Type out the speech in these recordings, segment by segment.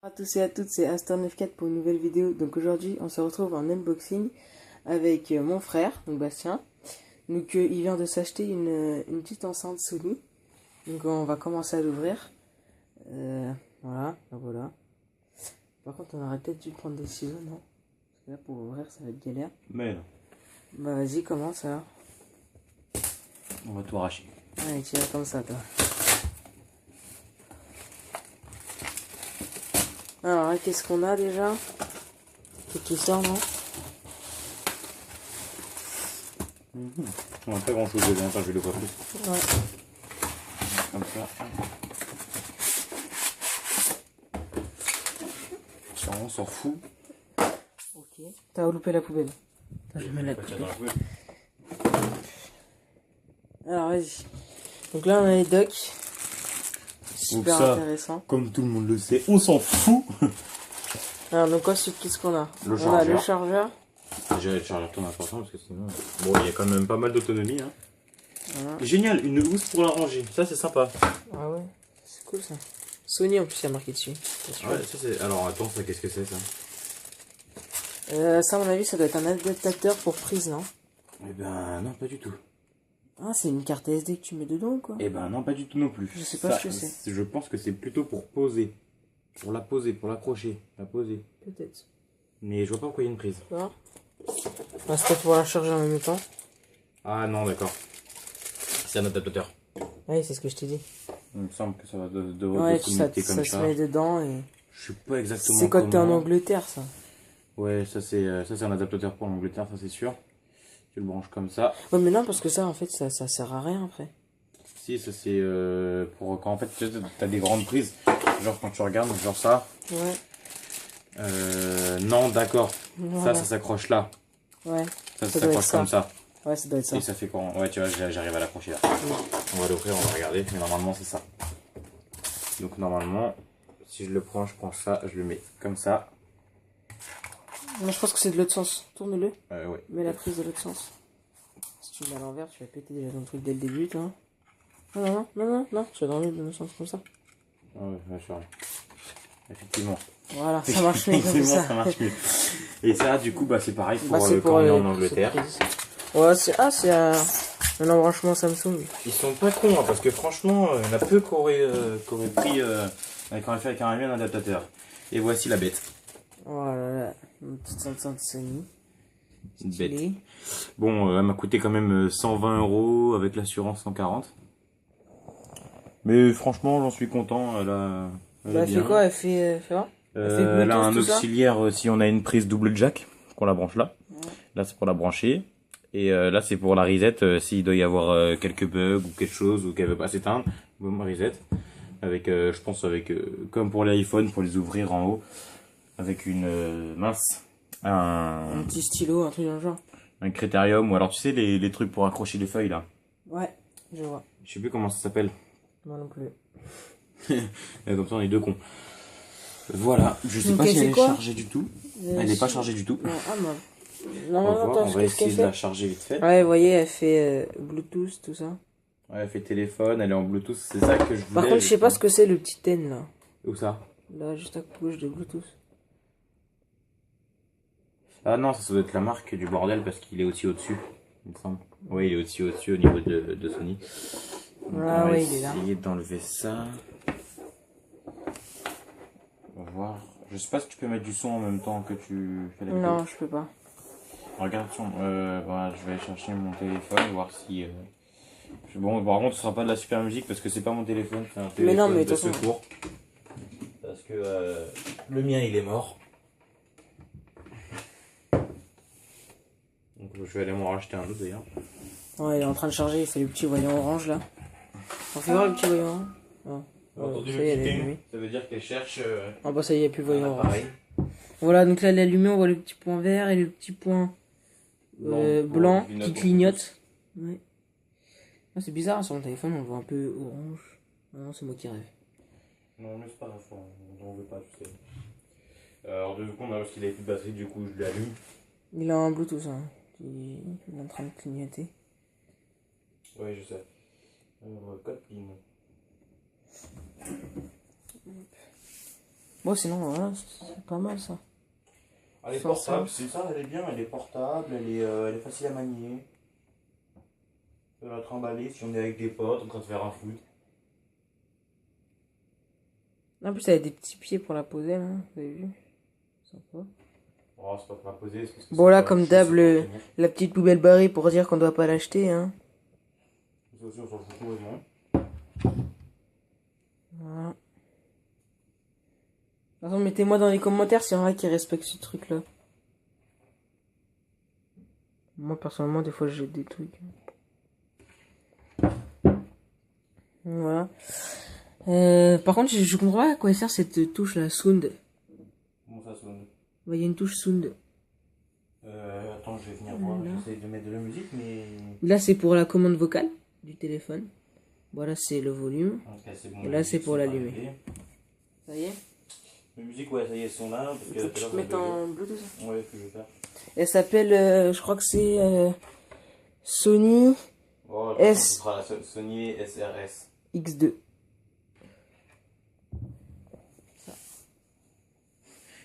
Bonjour à tous et à toutes, c'est Astor94 pour une nouvelle vidéo. Donc aujourd'hui, on se retrouve en unboxing avec mon frère, donc Bastien. Donc il vient de s'acheter une petite enceinte Sony. Donc on va commencer à l'ouvrir. Voilà, donc voilà. Par contre, on aurait peut-être dû prendre des ciseaux, non? Parce que là, pour ouvrir, ça va être galère. Mais non. Bah vas-y, commence alors. On va tout arracher. Allez, tiens, comme ça, toi. Alors là, qu'est-ce qu'on a déjà? C'est qui sort, non? On n'a pas grand chose de bien, je vais le voir plus. Ouais. Comme ça. Ça, on s'en fout. Ok. T'as loupé la poubelle. Attends, je vais mettre la poubelle. Alors vas-y. Donc là on a les docks. Super ça, intéressant. Comme tout le monde le sait, on s'en fout. Alors donc qu'est-ce qu'on a? Le On a le chargeur. J'ai le chargeur tourne important parce que sinon. Bon, il y a quand même pas mal d'autonomie. Hein. Voilà. Génial, une housse pour la ranger. Ça, c'est sympa. Ah ouais, c'est cool ça. Sony en plus, il y a marqué dessus. Ouais, ça c'est. Alors attends, ça, qu'est-ce que c'est ça? Ça, à mon avis, ça doit être un adaptateur pour prise, non? Eh ben, non, pas du tout. Ah, c'est une carte SD que tu mets dedans, quoi? Eh ben, non, pas du tout non plus. Je sais pas ce que c'est. Je pense que c'est plutôt pour poser. Pour la poser, pour l'accrocher. La poser. Peut-être. Mais je vois pas pourquoi il y a une prise. Tu vois? Bah, c'est pas pouvoir la charger en même temps. Ah non, d'accord. C'est un adaptateur. Oui, c'est ce que je t'ai dit. Il me semble que ça va de Ouais, ça comme se ça. met dedans et... Je sais pas exactement C'est quand t'es en comment. Angleterre, ça. Ouais, ça c'est un adaptateur pour l'Angleterre, ça c'est sûr. Tu le branches comme ça. Ouais, mais non, parce que ça, en fait, ça sert à rien, après. Si, ça c'est pour quand en fait tu as des grandes prises. Genre quand tu regardes, genre ça. Ouais. Non, d'accord. Voilà. Ça s'accroche là. Ouais. Ça doit s'accroche être ça. comme ça. Ouais, ça doit être ça. Et ça fait quand. Ouais, tu vois, j'arrive à l'accrocher là. Oui. On va l'ouvrir, on va regarder. Mais normalement, c'est ça. Donc, normalement, si je le prends, je prends ça, je le mets comme ça. Moi, je pense que c'est de l'autre sens. Tourne-le. Ouais. Mets la prise de l'autre sens. Si tu le mets à l'envers, tu vas péter déjà ton truc dès le début, toi. Non. Tu vas dans le sens comme ça. Ouais, je vois. Effectivement. Voilà, ça marche mieux comme ça. Ça marche mieux. Et ça, du coup, bah, c'est pareil pour, c'est quand on est en Angleterre. Ouais, c'est un embranchement Samsung. Ils sont pas cons, hein, parce que franchement, il y en a peu qui auraient pris, qui auraient fait avec un adaptateur. Et voici la bête. Voilà, une petite enceinte Sony. Une bête. Bon, elle m'a coûté quand même 120 € avec l'assurance 140. Mais franchement, j'en suis content. Elle fait quoi? Elle fait quoi? Elle a un auxiliaire si on a une prise double jack, qu'on la branche là. Ouais. Là, c'est pour la brancher. Et là, c'est pour la reset, s'il doit y avoir quelques bugs ou quelque chose, ou qu'elle veut pas s'éteindre. Boum, reset. Avec, je pense, avec comme pour l'iPhone, pour les ouvrir en haut. Avec une un petit stylo, un truc dans le genre. Un critérium, ou alors tu sais, les trucs pour accrocher les feuilles là. Ouais, je vois. Je sais plus comment ça s'appelle. Moi non plus. Comme ça, on est deux cons. Voilà, je sais pas si elle est chargée du tout. Elle n'est pas chargée du tout. On va essayer de la charger vite fait. Ouais, vous voyez, elle fait Bluetooth, tout ça. Ouais, elle fait téléphone, elle est en Bluetooth, c'est ça que je voulais. Par contre, je sais pas ce que c'est le petit N là. Où ça? Là, juste à gauche de Bluetooth. Ah non, ça doit être la marque du bordel parce qu'il est aussi au-dessus, il me semble. Oui, il est aussi au-dessus au niveau de Sony. Donc, ah oui, il est là. On va essayer d'enlever ça. On va voir. Je sais pas si tu peux mettre du son en même temps que tu fais la vidéo. Non, je peux pas. Regarde son. Voilà, je vais aller chercher mon téléphone, voir si. Bon, par contre, ce sera pas de la super musique parce que c'est pas mon téléphone, c'est un téléphone de secours. Parce que le mien il est mort. Donc je vais aller m'en racheter un autre d'ailleurs. Ouais, il est en train de charger, il fait le petit voyant orange là. On fait voir le petit voyant orange. Entendu, ça y est, ça veut dire qu'elle cherche. Ah bah ça y est, il n'y a plus le voyant orange. Voilà, donc là, elle est allumée, on voit le petit point vert et le petit point blanc qui clignote. Ouais. Ah, c'est bizarre, sur mon téléphone, on le voit un peu orange. Non, c'est moi qui rêve. Non, mais c'est pas grave, on n'en veut pas, tu sais. Alors, 2 secondes, parce qu'il avait plus de batterie, du coup, je l'allume. Il a un Bluetooth, hein. Il est en train de clignoter. Ouais, je sais. Code PIN. Bon, sinon, voilà, c'est pas mal ça. Elle est portable, c'est ça, elle est bien, elle est portable, elle est facile à manier. On peut la trimballer si on est avec des potes en train de faire un foot. En plus, elle a des petits pieds pour la poser, là, vous avez vu? Sympa. Oh, c'est pas pour la poser. Parce que Bon, là, comme d'hab, la petite poubelle barrée pour dire qu'on doit pas l'acheter, hein. Ça aussi, on s'en fout complètement. Voilà. De toute façon, mettez-moi dans les commentaires s'il y en a qui respectent ce truc-là. Moi, personnellement, des fois, j'ai des trucs. Voilà. Par contre, je comprends pas à quoi sert cette touche là, sound. Comment ça sonne? Il y a une touche sound. Attends, je vais venir voir. J'essaie de mettre de la musique, mais. Là, c'est pour la commande vocale du téléphone. Voilà, c'est le volume. Okay, bon, et là, c'est pour l'allumer. Ça y est? Les musiques, ouais, ça y est, elles sont là. Parce Il faut que tu te mettes en Bluetooth. Ouais, que je vais faire. Elle s'appelle, je crois que c'est Sony Sony SRS X2.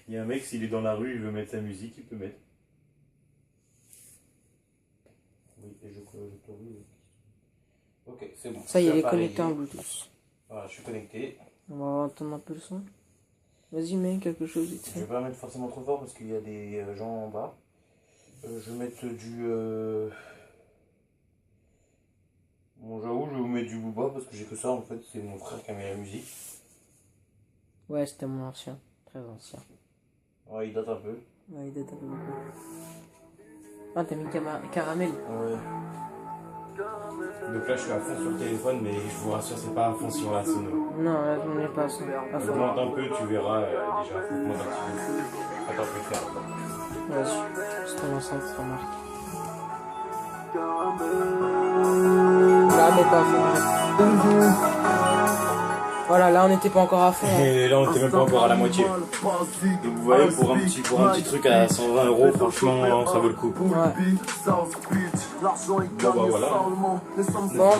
Il y a un mec, s'il est dans la rue, il veut mettre sa musique, il peut mettre. Oui, et je oui. Ok, c'est bon. Ça y est, elle est connectée en Bluetooth. Voilà, je suis connecté. On va entendre un peu le son. Vas-y, mets quelque chose. Je vais pas mettre forcément trop fort parce qu'il y a des gens en bas. Je vais mettre du... Bon, j'avoue, je vais vous mettre du Booba parce que j'ai que ça en fait. C'est mon frère qui a mis la musique. Ouais, c'était mon ancien. Très ancien. Ouais, il date un peu. Ouais, il date un peu beaucoup. Ah, t'as mis caramel. Ouais. Donc là, je suis à fond sur le téléphone, mais je vous rassure, c'est pas à fond sur la sono. Non, là, on n'est pas à fond. Augmente un peu, tu verras déjà. Augmente un petit peu. Attends, je vais le faire. Vas-y, c'est ton enceinte, ça marque. Là, mais pas à fond. Voilà, là on n'était pas encore à fond. Et là on n'était même pas encore à la moitié. Donc vous voyez, pour un petit truc à 120 €, franchement, ça vaut le coup. Ouais. Bon bah voilà. Bon,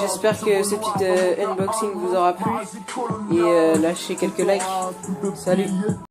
j'espère que ce petit unboxing vous aura plu. Et lâchez quelques likes. Salut.